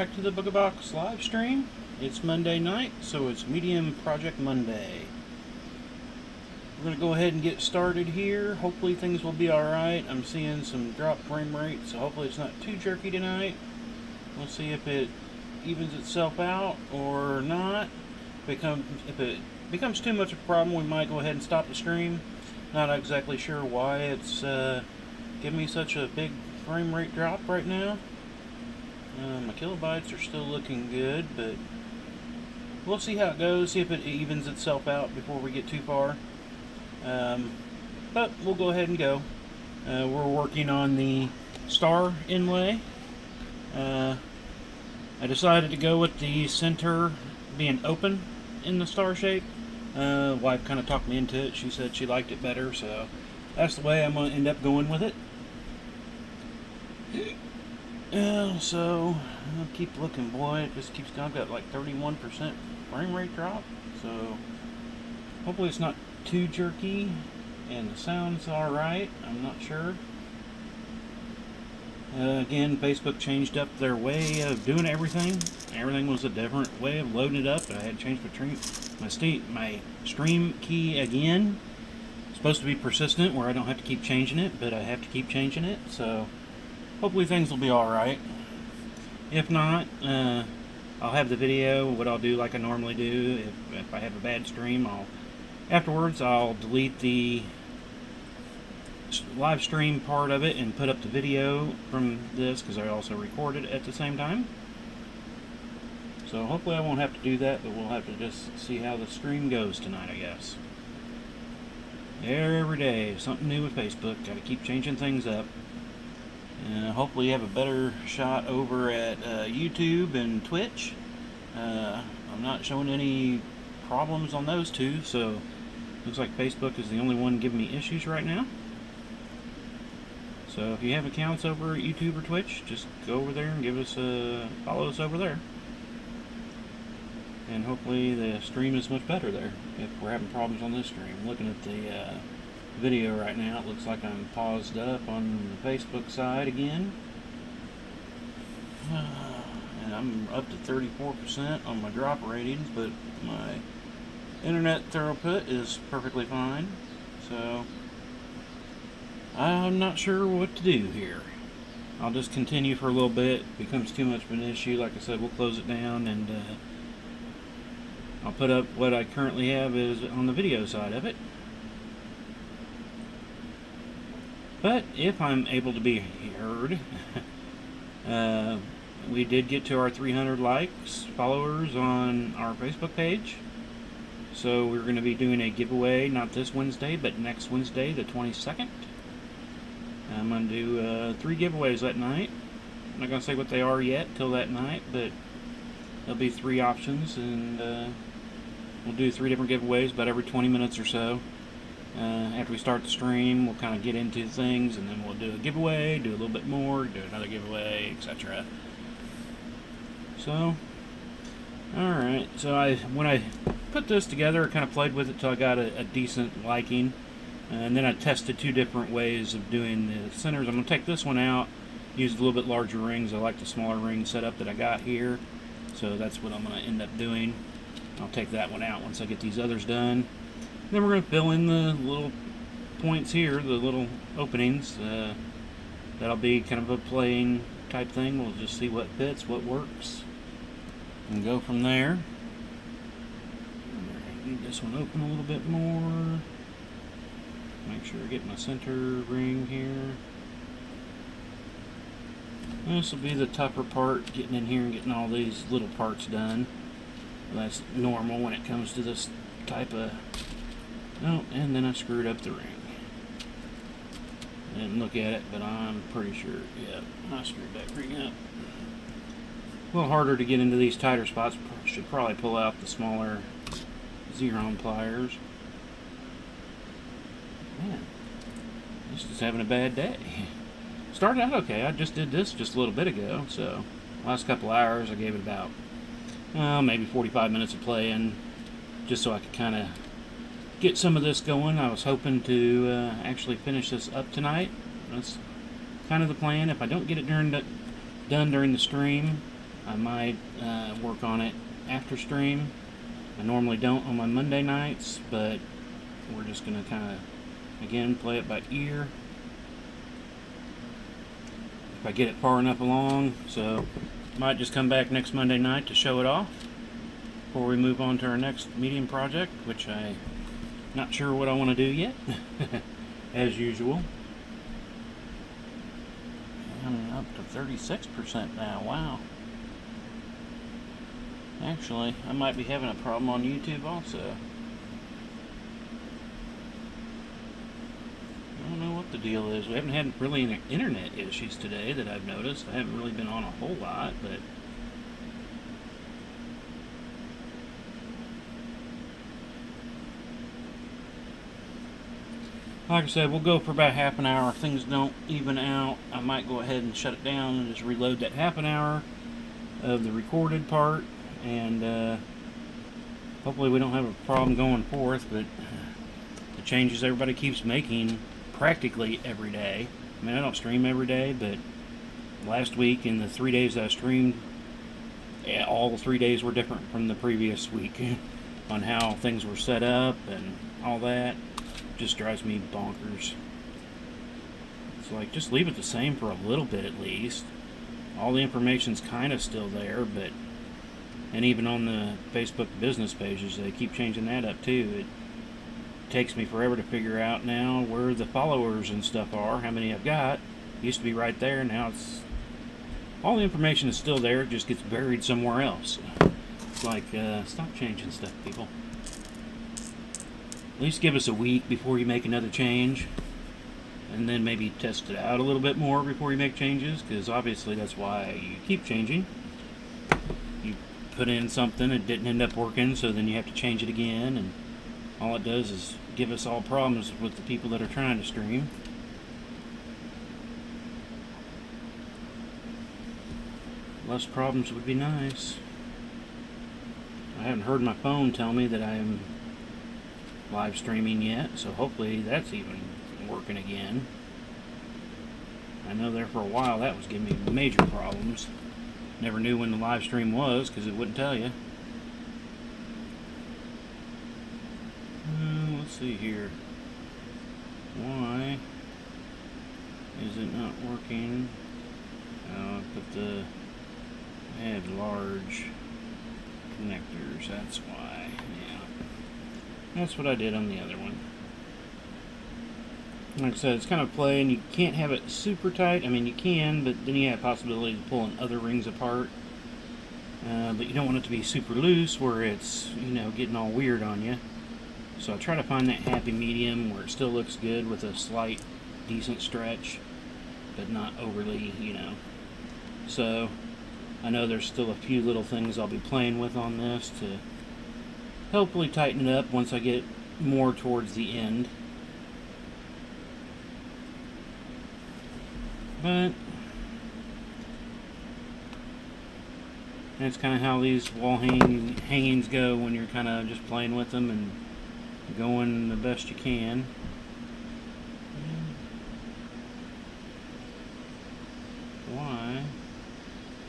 back to the Booga Box live stream. It's Monday night, so it's Medium Project Monday. We're going to go ahead and get started here. Hopefully things will be alright. I'm seeing some drop frame rate, so hopefully it's not too jerky tonight. We'll see if it evens itself out or not. If it becomes too much of a problem, we might go ahead and stop the stream. Not exactly sure why it's giving me such a big frame rate drop right now. My kilobytes are still looking good, but we'll see how it goes, see if it evens itself out before we get too far. But we'll go ahead and go. We're working on the star inlay. I decided to go with the center being open in the star shape. Wife kind of talked me into it. She said she liked it better, so that's the way I'm going to end up going with it. So I'll keep looking, boy. It just keeps going. I've got like 31% frame rate drop, so hopefully it's not too jerky and the sound's alright. I'm not sure. Again, Facebook changed up their way of doing everything. Everything was a different way of loading it up. I had to change my stream key again. It's supposed to be persistent where I don't have to keep changing it, but I have to keep changing it, so hopefully things will be alright. If not, I'll have the video. What I'll do like I normally do, if I have a bad stream, afterwards I'll delete the live stream part of it and put up the video from this, because I also recorded at the same time. So hopefully I won't have to do that, but we'll have to just see how the stream goes tonight, I guess. Every day, something new with Facebook. Got to keep changing things up. Hopefully you have a better shot over at YouTube and Twitch. I'm not showing any problems on those two, so looks like Facebook is the only one giving me issues right now. So if you have accounts over at YouTube or Twitch, just go over there and give us follow us over there. And hopefully the stream is much better there if we're having problems on this stream. Looking at the video right now, it looks like I'm paused up on the Facebook side again. And I'm up to 34% on my drop ratings, but my internet throughput is perfectly fine. So I'm not sure what to do here. I'll just continue for a little bit. If it becomes too much of an issue, like I said, we'll close it down, and I'll put up what I currently have is on the video side of it. But if I'm able to be heard, we did get to our 300 likes, followers on our Facebook page. So we're going to be doing a giveaway, not this Wednesday, but next Wednesday, the 22nd. I'm going to do 3 giveaways that night. I'm not going to say what they are yet till that night, but there'll be 3 options, and we'll do 3 different giveaways about every 20 minutes or so. After we start the stream, we'll kind of get into things, and then we'll do a giveaway, do a little bit more, do another giveaway, etc. So, alright, so when I put this together, I kind of played with it till I got a decent liking, and then I tested 2 different ways of doing the centers. I'm going to take this one out, use a little bit larger rings. I like the smaller ring setup that I got here, so that's what I'm going to end up doing. I'll take that one out once I get these others done. Then we're going to fill in the little points here, the little openings. That'll be kind of a playing type thing. We'll just see what fits, what works, and go from there. Leave this one open a little bit more. Make sure I get my center ring here. This will be the tougher part, getting in here and getting all these little parts done. That's normal when it comes to this type of... Oh, and then I screwed up the ring. I didn't look at it, but I'm pretty sure, yeah, I screwed that ring up. A little harder to get into these tighter spots. Should probably pull out the smaller Xeron pliers. Man, this is having a bad day. Started out okay. I just did this just a little bit ago, so last couple hours I gave it about maybe 45 minutes of playing, just so I could kind of get some of this going. I was hoping to actually finish this up tonight. That's kind of the plan. If I don't get it done during the stream, I might work on it after stream. I normally don't on my Monday nights, but we're just going to kind of, again, play it by ear. If I get it far enough along, so might just come back next Monday night to show it off before we move on to our next medium project, which I'm not sure what I want to do yet, as usual. I'm up to 36% now, wow. Actually, I might be having a problem on YouTube also. I don't know what the deal is. We haven't had really any internet issues today that I've noticed. I haven't really been on a whole lot, but like I said, we'll go for about half an hour. If things don't even out, I might go ahead and shut it down and just reload that half an hour of the recorded part, and hopefully we don't have a problem going forth. But the changes everybody keeps making practically every day. I mean, I don't stream every day, but last week and the 3 days I streamed, all 3 days were different from the previous week on how things were set up and all that. Just drives me bonkers. It's like, just leave it the same for a little bit at least. All the information's kind of still there, but and even on the Facebook business pages, they keep changing that up too. It takes me forever to figure out now where the followers and stuff are, how many I've got. It used to be right there, now it's all the information is still there, it just gets buried somewhere else. It's like, stop changing stuff, people. At least give us a week before you make another change, and then maybe test it out a little bit more before you make changes, because obviously that's why you keep changing. You put in something, it didn't end up working, so then you have to change it again, and all it does is give us all problems with the people that are trying to stream. Less problems would be nice. I haven't heard my phone tell me that I am live streaming yet, so hopefully that's even working again. I know there for a while that was giving me major problems. Never knew when the live stream was because it wouldn't tell you. Let's see here. Why is it not working? I have large connectors, that's why. Yeah. That's what I did on the other one. Like I said, it's kind of play, and you can't have it super tight. I mean, you can, but then you have possibility of pulling other rings apart. But you don't want it to be super loose where it's, getting all weird on you. So I try to find that happy medium where it still looks good with a slight, decent stretch, but not overly, So I know there's still a few little things I'll be playing with on this to hopefully tighten it up once I get more towards the end. But that's kind of how these wall hangings go when you're kind of just playing with them and going the best you can. Why?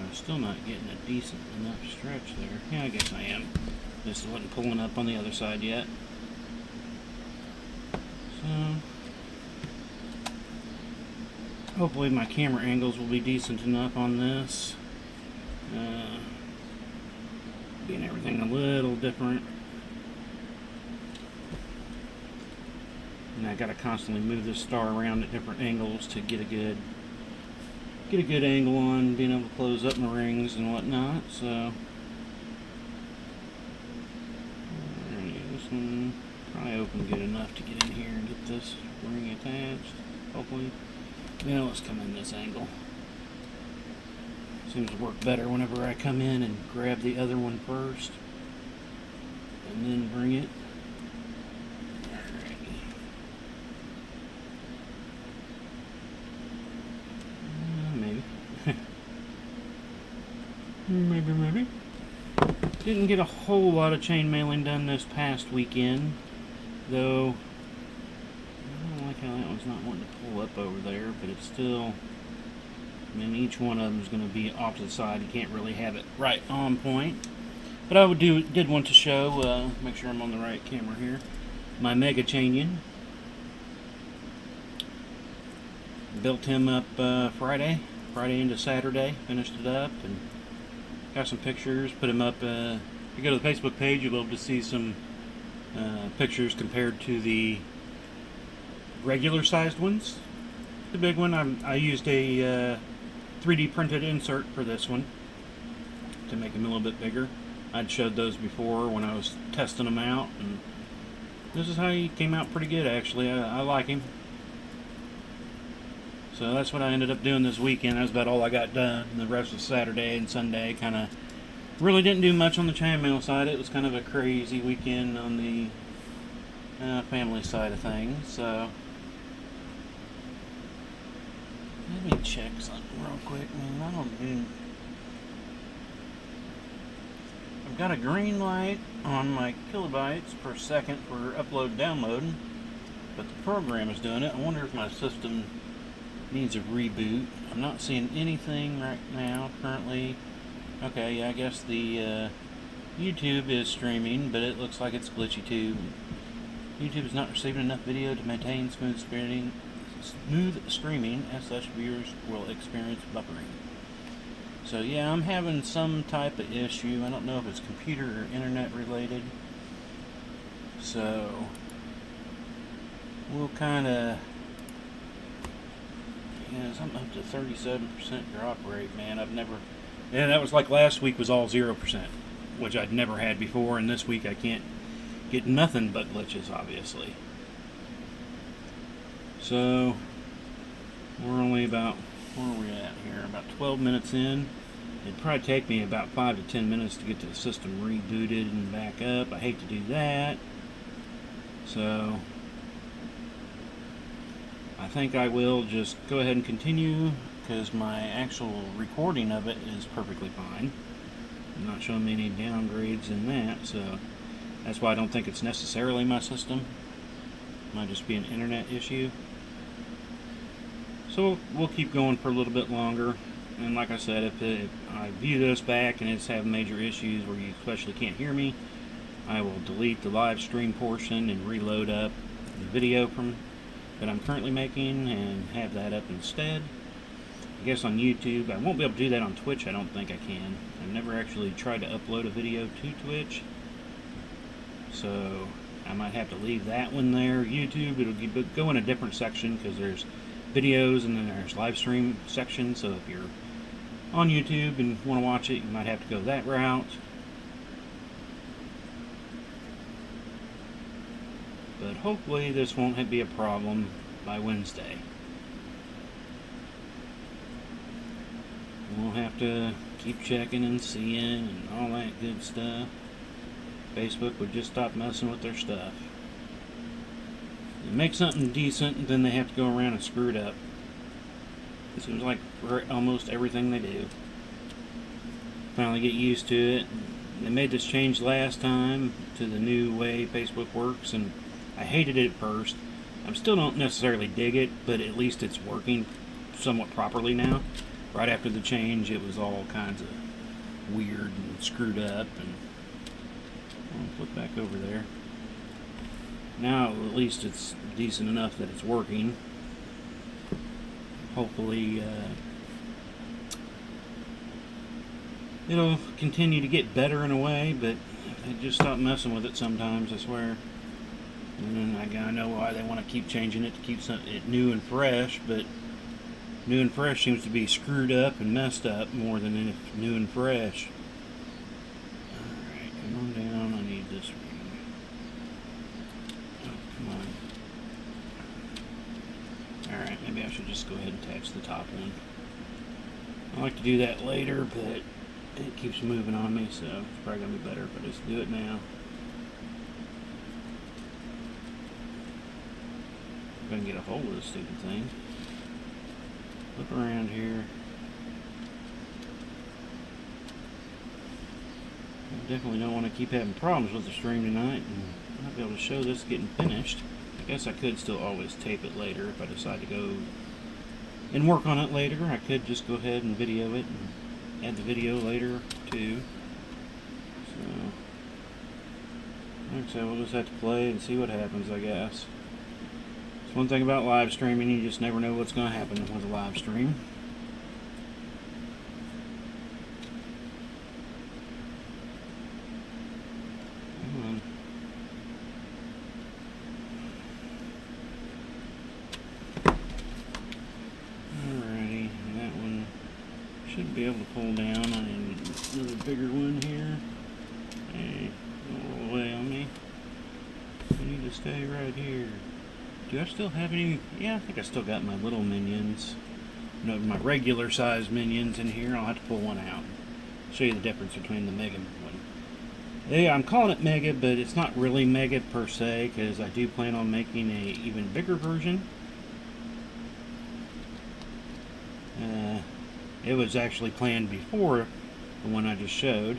I'm still not getting a decent enough stretch there. Yeah, I guess I am. This wasn't pulling up on the other side yet. So hopefully my camera angles will be decent enough on this. Being everything a little different. And I gotta constantly move this star around at different angles to get a good angle on being able to close up my rings and whatnot. So this one probably open good enough to get in here and get this ring attached. Hopefully. Now let's come in this angle. Seems to work better whenever I come in and grab the other one first and then bring it. Maybe. Didn't get a whole lot of chain mailing done this past weekend, though. I don't like how that one's not wanting to pull up over there, but it's still I mean, each one of them is going to be off to the side. You can't really have it right on point. But I did want to show, make sure I'm on the right camera here, my Mega Chanian. Built him up Friday into Saturday, finished it up, and got some pictures, put him up. If you go to the Facebook page, you'll be able to see some pictures compared to the regular sized ones. The big one, I used a 3D printed insert for this one to make him a little bit bigger. I'd showed those before when I was testing them out, and this is how he came out pretty good actually. I like him. So that's what I ended up doing this weekend. That's about all I got done. The rest of Saturday and Sunday kind of really didn't do much on the chainmail side. It was kind of a crazy weekend on the family side of things. So let me check something real quick. I've got a green light on my kilobytes per second for upload downloading, but the program is doing it. I wonder if my system needs a reboot. I'm not seeing anything right now currently. Okay, yeah, I guess the YouTube is streaming, but it looks like it's glitchy too. YouTube is not receiving enough video to maintain smooth streaming. As such, viewers will experience buffering. So yeah, I'm having some type of issue. I don't know if it's computer or internet related. So we'll kind of, yeah, something up to 37% drop rate, man. I've never, yeah, that was like last week was all 0%, which I'd never had before, and this week I can't get nothing but glitches, obviously. So we're only about, where are we at here? About 12 minutes in. It'd probably take me about 5 to 10 minutes to get the system rebooted and back up. I hate to do that. So I think I will just go ahead and continue because my actual recording of it is perfectly fine. I'm not showing me any downgrades in that, so that's why I don't think it's necessarily my system. It might just be an internet issue. So we'll keep going for a little bit longer. And like I said, if I view this back and it's having major issues where you especially can't hear me, I will delete the live stream portion and reload up the video that I'm currently making and have that up instead. I guess on YouTube, I won't be able to do that on Twitch. I don't think I can. I've never actually tried to upload a video to Twitch, so I might have to leave that one there. YouTube, it'll go in a different section because there's videos and then there's live stream section. So if you're on YouTube and want to watch it, you might have to go that route. But hopefully this won't be a problem by Wednesday. We'll have to keep checking and seeing and all that good stuff. Facebook would just stop messing with their stuff. They make something decent and then they have to go around and screw it up. It seems like for almost everything they do. Finally get used to it. They made this change last time to the new way Facebook works, and I hated it at first. I still don't necessarily dig it, but at least it's working somewhat properly now. Right after the change, it was all kinds of weird and screwed up. And I'll flip back over there. Now at least it's decent enough that it's working. Hopefully it'll continue to get better in a way, but they just stop messing with it sometimes, I swear. And I know why they want to keep changing it to keep it new and fresh, but new and fresh seems to be screwed up and messed up more than if new and fresh. Alright, come on down. I need this ring. Oh, come on. Alright, maybe I should just go ahead and attach the top one. I like to do that later, but it keeps moving on me, so it's probably going to be better if I just do it now. If I can get a hold of this stupid thing. Look around here. I definitely don't want to keep having problems with the stream tonight, and not be able to show this getting finished. I guess I could still always tape it later if I decide to go and work on it later. I could just go ahead and video it and add the video later too. So, like I said, we'll just have to play and see what happens, I guess. It's one thing about live streaming, you just never know what's going to happen with a live stream. Alrighty, that one should be able to pull down. I need another bigger one here. Hey, don't roll away on me. I need to stay right here. Do I still have any? Yeah, I think I still got my little minions. No, my regular size minions in here. I'll have to pull one out. Show you the difference between the mega one. Yeah, I'm calling it mega, but it's not really mega per se, because I do plan on making a even bigger version. It was actually planned before the one I just showed.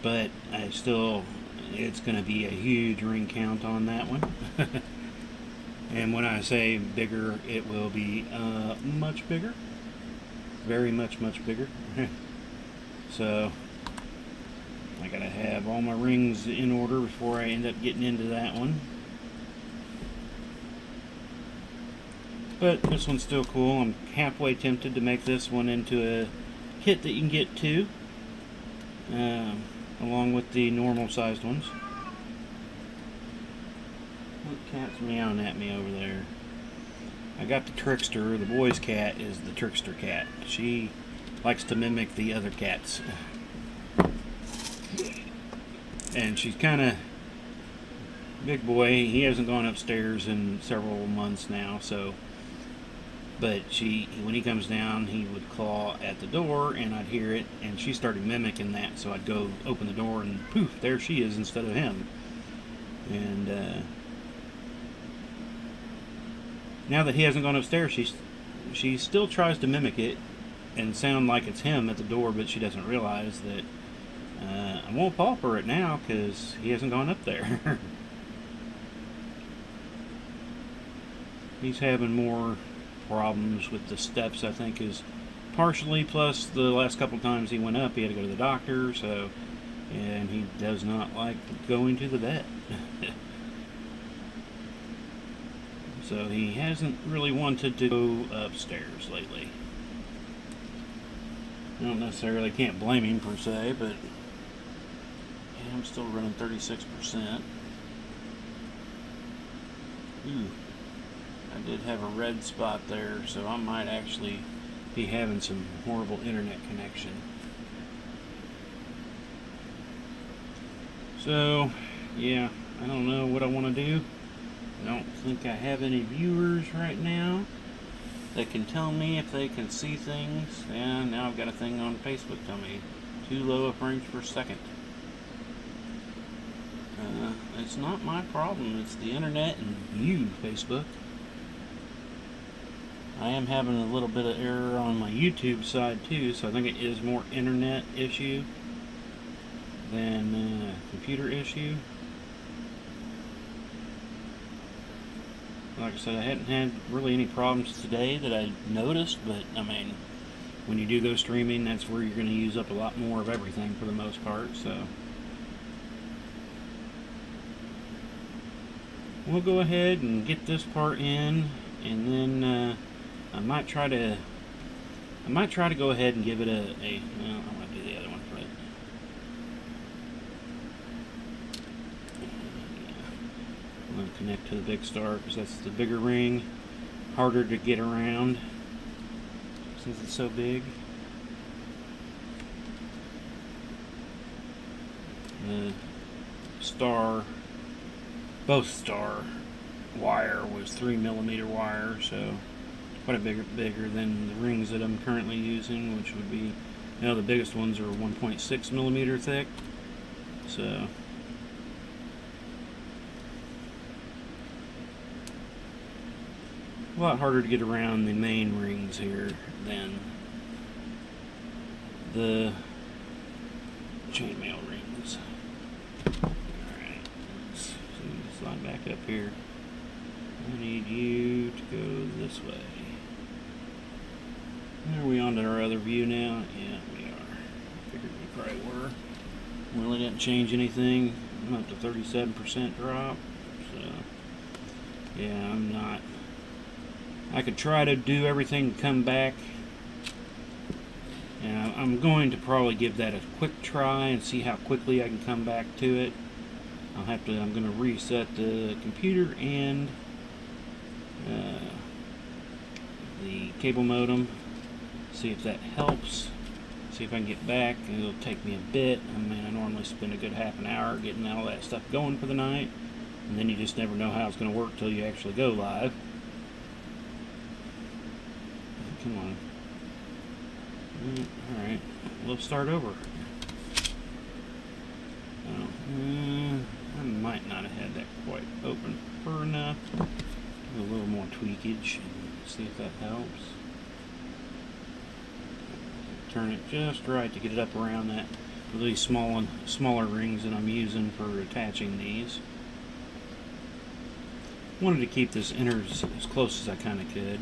But it's going to be a huge ring count on that one. And when I say bigger, it will be much bigger. Very much bigger. So, I gotta have all my rings in order before I end up getting into that one. But this one's still cool. I'm halfway tempted to make this one into a kit that you can get two, along with the normal sized ones. The cat's meowing at me over there. I got the trickster. The boy's cat is the trickster cat. She likes to mimic the other cats. And she's kind of big boy. He hasn't gone upstairs in several months now, so. But when he comes down, he would claw at the door, and I'd hear it, and she started mimicking that. So I'd go open the door, and poof, there she is instead of him. And now that he hasn't gone upstairs, she still tries to mimic it and sound like it's him at the door, but she doesn't realize that I won't pauper it now because he hasn't gone up there. He's having more problems with the steps, I think, is partially, plus the last couple times he went up, he had to go to the doctor, so, and he does not like going to the vet. So he hasn't really wanted to go upstairs lately. I don't necessarily can't blame him per se, but yeah, I'm still running 36%. Ooh, I did have a red spot there, so I might actually be having some horrible internet connection. So, yeah, I don't know what I want to do. I don't think I have any viewers right now that can tell me if they can see things. And now I've got a thing on Facebook tell me too low a frames per second. It's not my problem, it's the internet and you, Facebook. I am having a little bit of error on my YouTube side too, so I think it is more internet issue than computer issue. Like I said, I hadn't had really any problems today that I noticed, but I mean, when you do go streaming, that's where you're going to use up a lot more of everything for the most part, so. We'll go ahead and get this part in, and then I might try to go ahead and give it well, I'm going to do the other one first. I'm going to connect to the big star because that's the bigger ring, harder to get around since it's so big. The star, both star wire was 3mm wire, so quite a bigger than the rings that I'm currently using, which would be, the biggest ones are 1.6mm thick, so a lot harder to get around the main rings here than the chainmail rings. Alright, let's slide back up here. I need you to go this way. Are we on to our other view now? Yeah, we are. Figured we probably were. Really didn't change anything. I'm up to 37% drop. So, yeah, I'm not. I could try to do everything to come back. And I'm going to probably give that a quick try and see how quickly I can come back to it. I'm going to reset the computer and the cable modem. See if that helps. See if I can get back. It'll take me a bit. I mean, I normally spend a good half an hour getting all that stuff going for the night. And then you just never know how it's going to work till you actually go live. Come on. Alright, let's start over. Oh, I might not have had that quite open far enough. Do a little more tweakage and see if that helps. Turn it just right to get it up around that with these smaller rings that I'm using for attaching these. Wanted to keep this innards as close as I kind of could.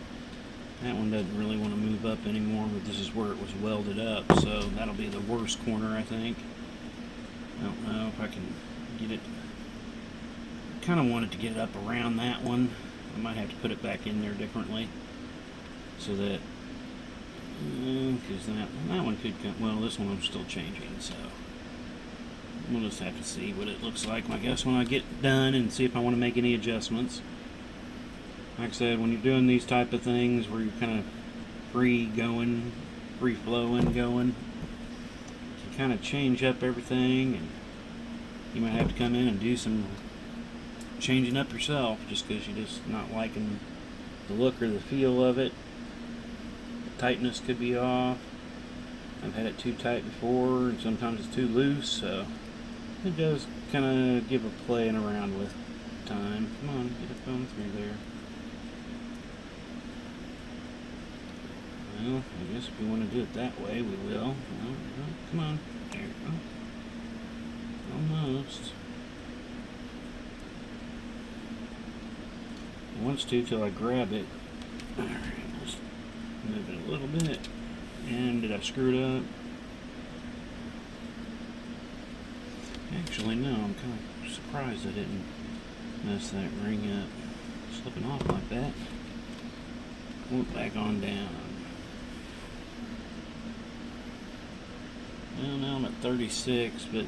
That one doesn't really want to move up anymore, but this is where it was welded up, so that'll be the worst corner, I think. I don't know if I can get it. I kind of wanted to get it up around that one. I might have to put it back in there differently, so that, because that one could come, well, this one I'm still changing, so we'll just have to see what it looks like, I guess, when I get done and see if I want to make any adjustments. Like I said, when you're doing these type of things where you're kind of free flowing going, you kind of change up everything, and you might have to come in and do some changing up yourself just because you're just not liking the look or the feel of it. The tightness could be off. I've had it too tight before, and sometimes it's too loose, so it does kind of give a playing around with time. Come on, get it going through there. Well, I guess if we want to do it that way, we will. Well, come on. There we go. Almost. It wants to till I grab it. Alright, just move it a little bit. And did I screw it up? Actually, no. I'm kind of surprised I didn't mess that ring up. Slipping off like that. Pull it back on down. Well, now I'm at 36, but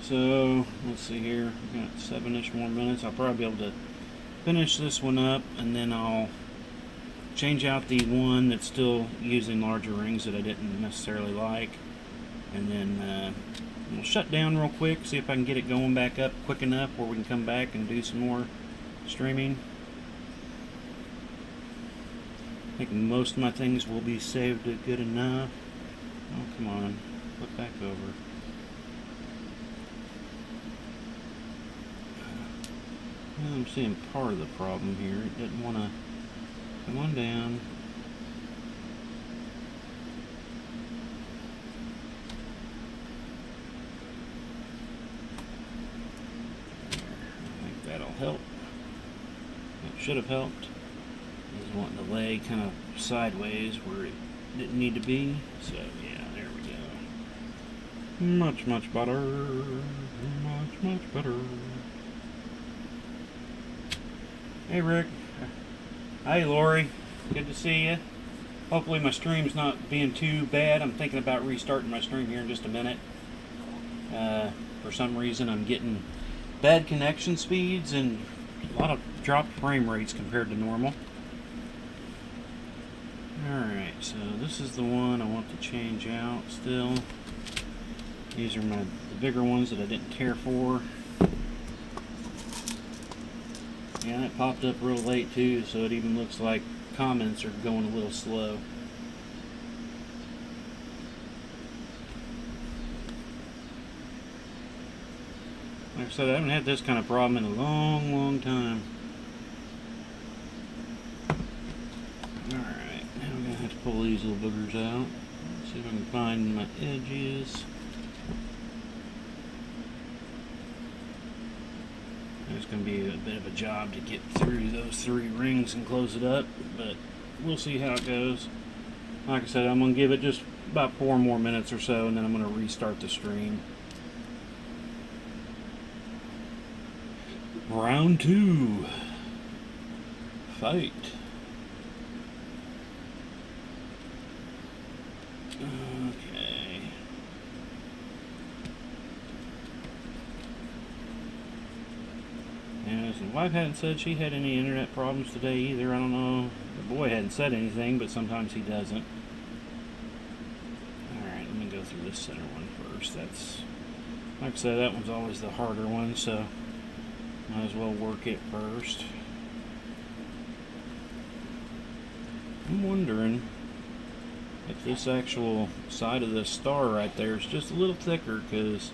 so let's see here. We've got 7-ish more minutes. I'll probably be able to finish this one up, and then I'll change out the one that's still using larger rings that I didn't necessarily like, and then we'll shut down real quick, see if I can get it going back up quick enough where we can come back and do some more streaming. I think most of my things will be saved good enough. Oh, come on. Flip back over. Well, I'm seeing part of the problem here. It didn't want to come on down. I think that'll help. That should have helped. I was wanting to lay kind of sideways where it didn't need to be. So yeah, there we go. Much, much better. Much, much better. Hey Rick. Hi Lori. Good to see you. Hopefully my stream's not being too bad. I'm thinking about restarting my stream here in just a minute. For some reason I'm getting bad connection speeds and a lot of dropped frame rates compared to normal. Alright, so this is the one I want to change out still. These are the bigger ones that I didn't care for. Yeah, it popped up real late too, so it even looks like comments are going a little slow. Like I said, I haven't had this kind of problem in a long, long time. Alright, now I'm going to have to pull these little boogers out. Let's see if I can find my edges. It's going to be a bit of a job to get through those 3 rings and close it up, but we'll see how it goes. Like I said, I'm going to give it just about 4 more minutes or so, and then I'm going to restart the stream. Round 2. Fight. Okay. Yeah, his wife hadn't said she had any internet problems today either. I don't know. The boy hadn't said anything, but sometimes he doesn't. Alright, let me go through this center one first. That's, like I said, that one's always the harder one, so might as well work it first. I'm wondering if this actual side of the star right there is just a little thicker, because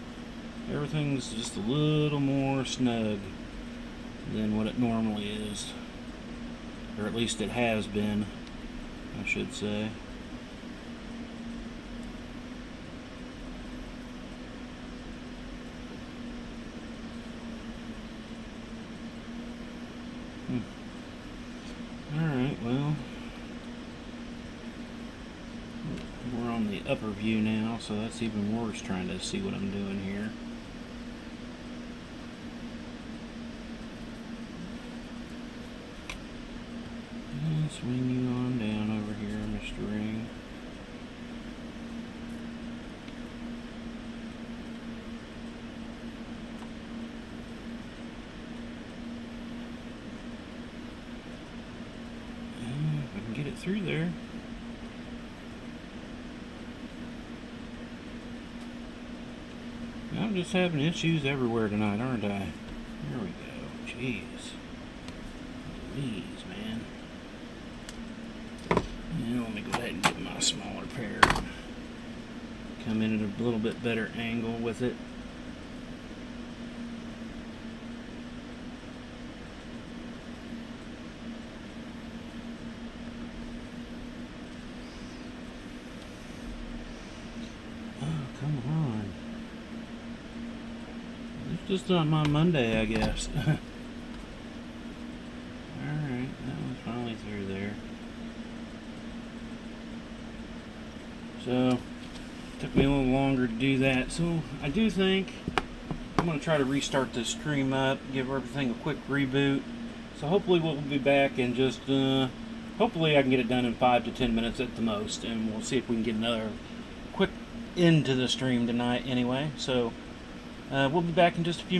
everything's just a little more snug than what it normally is, or at least it has been, I should say. Alright, well, we're on the upper view now, so that's even worse, trying to see what I'm doing here. And swing you on down over here, Mr. Ring. If I can get it through there. I'm just having issues everywhere tonight, aren't I? There we go. Jeez. Please, man. Yeah, let me go ahead and get my smaller pair. Come in at a little bit better angle with it. Oh, come on. It's just not my Monday, I guess. Alright, that one's finally through there. So, took me a little longer to do that. So, I do think I'm going to try to restart this stream up, give everything a quick reboot. So, hopefully we'll be back in just, hopefully I can get it done in 5 to 10 minutes at the most. And we'll see if we can get another quick end to the stream tonight anyway. So, we'll be back in just a few minutes.